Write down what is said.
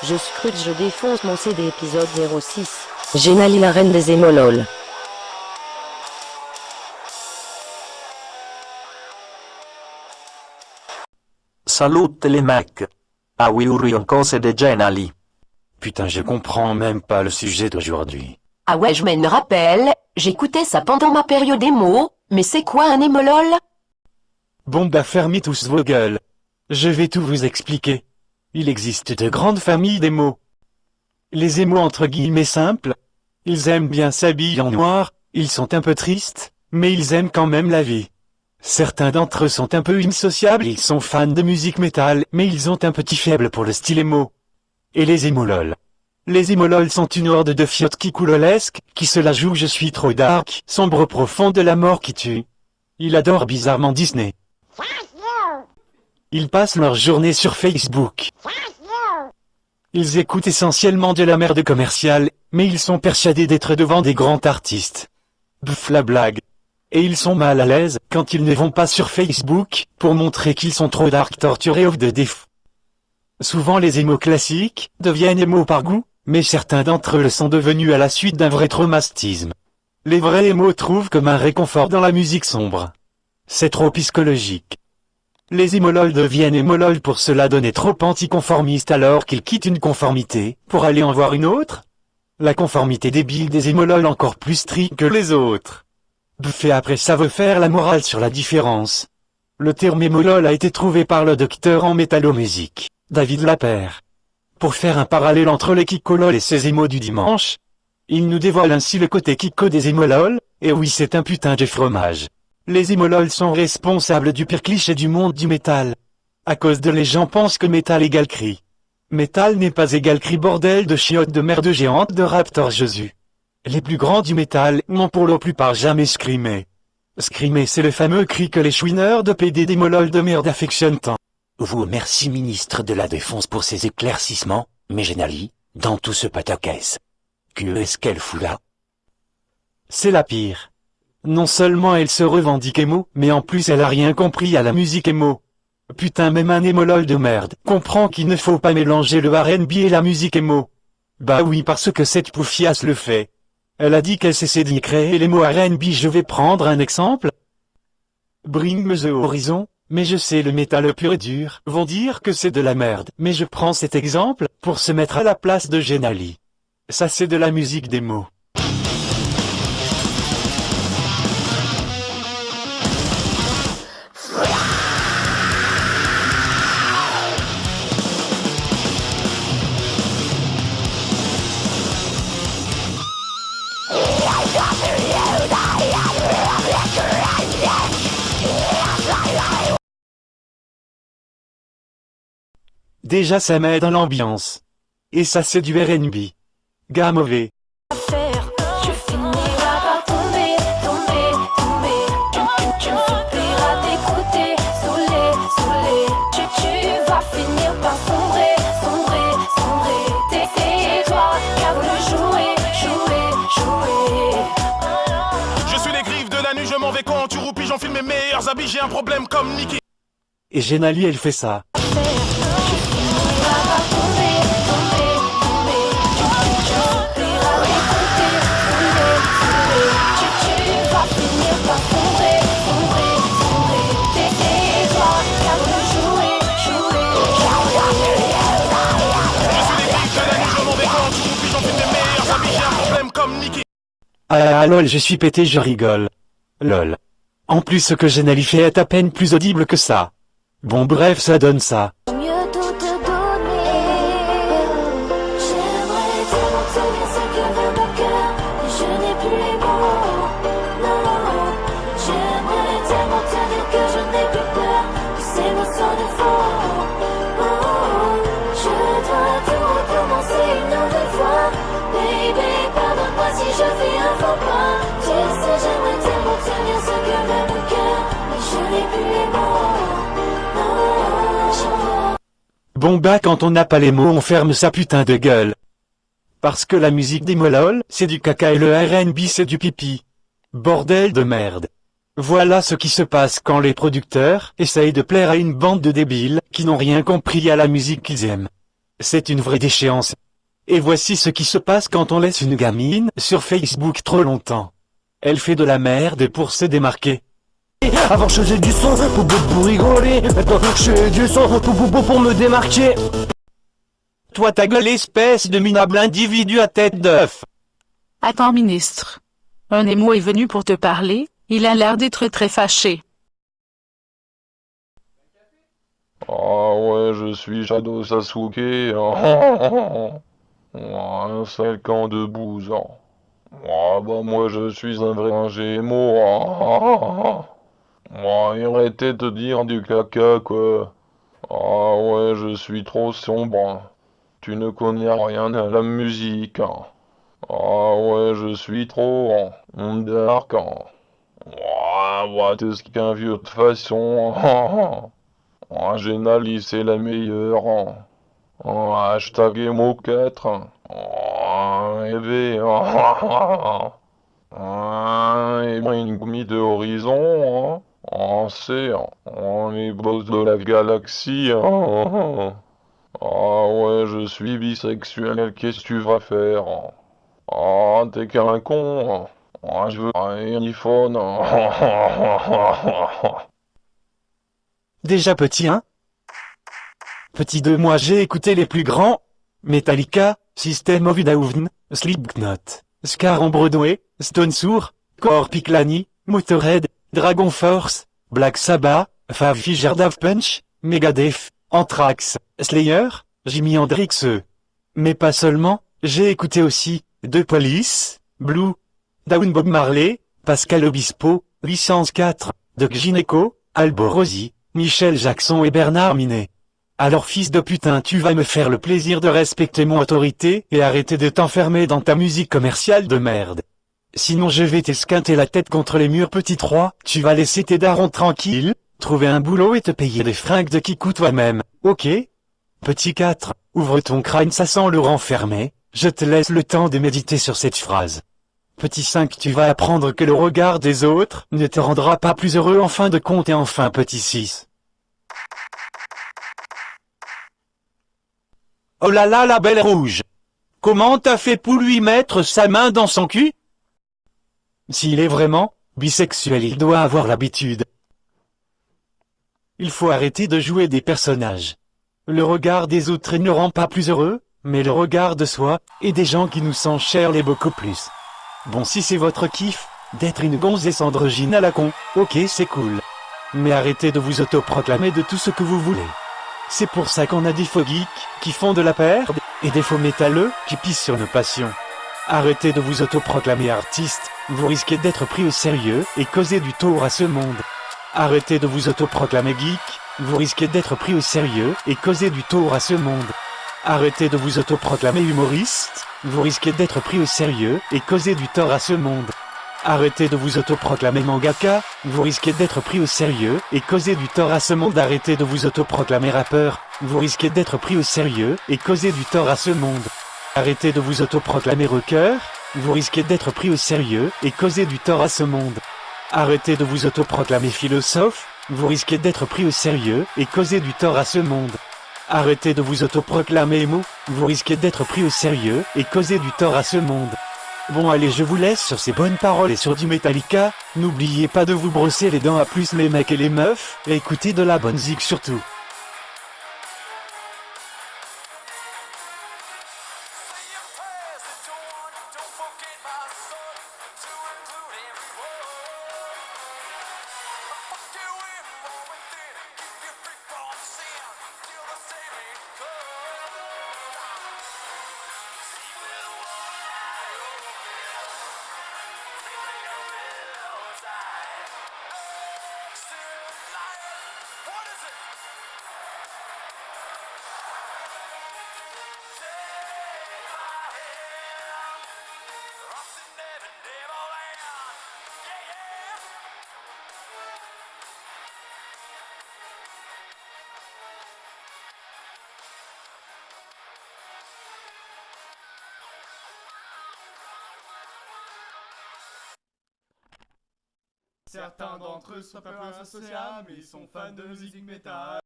Je scrute, je défonce mon CD épisode 06. Génali la reine des émolol. Salute les mecs. Ah oui, cose de Genali. Putain, je comprends même pas le sujet d'aujourd'hui. Ah ouais, je me rappelle, j'écoutais ça pendant ma période émo, mais c'est quoi un émolol? Bon bah fermez tous vos gueules. Je vais tout vous expliquer. Il existe de grandes familles d'émos. Les émos entre guillemets simples. Ils aiment bien s'habiller en noir, ils sont un peu tristes, mais ils aiment quand même la vie. Certains d'entre eux sont un peu insociables, ils sont fans de musique métal, mais ils ont un petit faible pour le style émo. Et les émolol. Les émolol sont une horde de fiottes qui coulolesques, qui se la jouent je suis trop dark, sombre profond de la mort qui tue. Ils adorent bizarrement Disney. Ils passent leur journée sur Facebook. Ils écoutent essentiellement de la merde commerciale, mais ils sont persuadés d'être devant des grands artistes. Pff la blague. Et ils sont mal à l'aise quand ils ne vont pas sur Facebook, pour montrer qu'ils sont trop dark torturés off de déf. Souvent les émos classiques deviennent émos par goût, mais certains d'entre eux le sont devenus à la suite d'un vrai traumatisme. Les vrais émos trouvent comme un réconfort dans la musique sombre. C'est trop psychologique. Les émolol deviennent émolol pour cela donner trop anticonformistes alors qu'ils quittent une conformité, pour aller en voir une autre. La conformité débile des émolol encore plus stricte que les autres. Pff et après ça veut faire la morale sur la différence. Le terme émolol a été trouvé par le docteur en métallomusique, David Lapère. Pour faire un parallèle entre les kikolol et ces émos du dimanche, il nous dévoile ainsi le côté kiko des émolol, et oui c'est un putain de fromage. Les émolol sont responsables du pire cliché du monde du métal. À cause de les gens pensent que métal égale cri. Métal n'est pas égal cri bordel de chiottes de merde géante de Raptor Jésus. Les plus grands du métal n'ont pour la plupart jamais screamé. Screamer c'est le fameux cri que les chouineurs de PD d'émolol de merde affectionnent tant. Vous merci ministre de la Défense pour ces éclaircissements, mais Genali, dans tout ce pataquès. Qu'est-ce qu'elle fout là? C'est la pire. Non seulement elle se revendique émo, mais en plus elle a rien compris à la musique émo. Putain même un émolol de merde comprend qu'il ne faut pas mélanger le R&B et la musique émo. Bah oui parce que cette poufiasse le fait. Elle a dit qu'elle s'essaie d'y créer les mots R&B. Je vais prendre un exemple. Bring me the horizon, mais je sais le métal pur et dur vont dire que c'est de la merde. Mais je prends cet exemple pour se mettre à la place de Genali. Ça c'est de la musique d'émo. Déjà ça met dans l'ambiance. Et ça c'est du R&B. Gars mauvais. Tu finiras par tomber, tomber, tomber. Tu me souffriras d'écouter, saouler. Tu vas finir par sombrer, sombrer. C'est toi qui as voulu jouer. Je suis les griffes de la nuit, je m'en vais quand tu roupis, j'enfile mes meilleurs habits, j'ai un problème comme Nicky. Et Genali elle fait ça. Ah lol je suis pété je rigole. Lol. En plus ce que Genali fait est à peine plus audible que ça. Bon bref ça donne ça. Mieux tout te donner. J'aimerais tellement tenir ce que veut mon cœur, mais je n'ai plus les mots. Non, j'aimerais tellement te dire que je n'ai plus peur, que ces mots sont de faux. Oh, je dois tout recommencer une nouvelle fois. Baby, pardonne-moi si je fais un faux pas. Tu sais, j'aimerais tellement tenir ce que veut mon cœur, mais je n'ai plus les mots. Bon bah quand on n'a pas les mots on ferme sa putain de gueule. Parce que la musique d'émolol, c'est du caca et le R&B c'est du pipi. Bordel de merde. Voilà ce qui se passe quand les producteurs essayent de plaire à une bande de débiles qui n'ont rien compris à la musique qu'ils aiment. C'est une vraie déchéance. Et voici ce qui se passe quand on laisse une gamine sur Facebook trop longtemps. Elle fait de la merde pour se démarquer. Avant je faisais du son pour rigoler. Maintenant je fais du son pour me démarquer. Toi ta gueule espèce de minable individu à tête d'œuf. Attends ministre. Un émo est venu pour te parler, il a l'air d'être très fâché. Ah ouais, je suis Shadow Sasuke. Un sale camp de bouse. Ah bah moi je suis un vrai Gémeaux. Arrêtez de dire du caca quoi. Ah ouais, je suis trop sombre. Tu ne connais rien à la musique. Ah ouais, je suis trop dark. Ouais, t'es ce qu'un vieux de façon. Génali, c'est la meilleure. Hashtag Emo4. Rêver. Et une gommie de horizon. C'est les boss de la galaxie. Ah ouais, je suis bisexuel, qu'est-ce que tu vas faire? Ah, t'es qu'un con. Ah, je veux un iPhone. Déjà petit 1. Petit 2, moi j'ai écouté les plus grands. Metallica, System of a Down, Slipknot, Scar on Broadway, Stone Sour, Corpiclani, Motorhead, Dragon Force, Black Sabbath, Five Finger Daft Punch, Megadeth, Anthrax, Slayer, Jimi Hendrix. Mais pas seulement, j'ai écouté aussi The Police, Blue, Down Bob Marley, Pascal Obispo, Licence 4, Doc Gineco, Albo Rossi, Michel Jackson et Bernard Minet. Alors fils de putain, tu vas me faire le plaisir de respecter mon autorité et arrêter de t'enfermer dans ta musique commerciale de merde. Sinon je vais t'esquinter la tête contre les murs. Petit 3, tu vas laisser tes darons tranquilles, trouver un boulot et te payer des fringues de kikou toi-même, ok? Petit 4, ouvre ton crâne, ça sent le renfermé, je te laisse le temps de méditer sur cette phrase. Petit 5, tu vas apprendre que le regard des autres ne te rendra pas plus heureux en fin de compte. Et enfin petit 6. Oh là là, la belle rouge! Comment t'as fait pour lui mettre sa main dans son cul? S'il est vraiment bisexuel, il doit avoir l'habitude. Il faut arrêter de jouer des personnages. Le regard des autres ne rend pas plus heureux, mais le regard de soi et des gens qui nous sont chers l'est beaucoup plus. Bon, si c'est votre kiff, d'être une gonzesse androgyne à la con, ok c'est cool. Mais arrêtez de vous autoproclamer de tout ce que vous voulez. C'est pour ça qu'on a des faux geeks qui font de la perde, et des faux métalleux qui pissent sur nos passions. Arrêtez de vous autoproclamer artiste, vous risquez d'être pris au sérieux et causer du tort à ce monde. Arrêtez de vous autoproclamer geek, vous risquez d'être pris au sérieux et causer du tort à ce monde. Arrêtez de vous autoproclamer humoriste, vous risquez d'être pris au sérieux et causer du tort à ce monde. Arrêtez de vous autoproclamer mangaka, vous risquez d'être pris au sérieux et causer du tort à ce monde. Arrêtez de vous autoproclamer rappeur, vous risquez d'être pris au sérieux et causer du tort à ce monde. Arrêtez de vous autoproclamer rocker, vous risquez d'être pris au sérieux et causer du tort à ce monde. Arrêtez de vous autoproclamer philosophe, vous risquez d'être pris au sérieux et causer du tort à ce monde. Arrêtez de vous autoproclamer émo, vous risquez d'être pris au sérieux et causer du tort à ce monde. Bon allez, je vous laisse sur ces bonnes paroles et sur du Metallica. N'oubliez pas de vous brosser les dents, à plus les mecs et les meufs, et écoutez de la bonne zik surtout. Certains d'entre eux sont un peu insociables, mais ils sont fans de musique métal.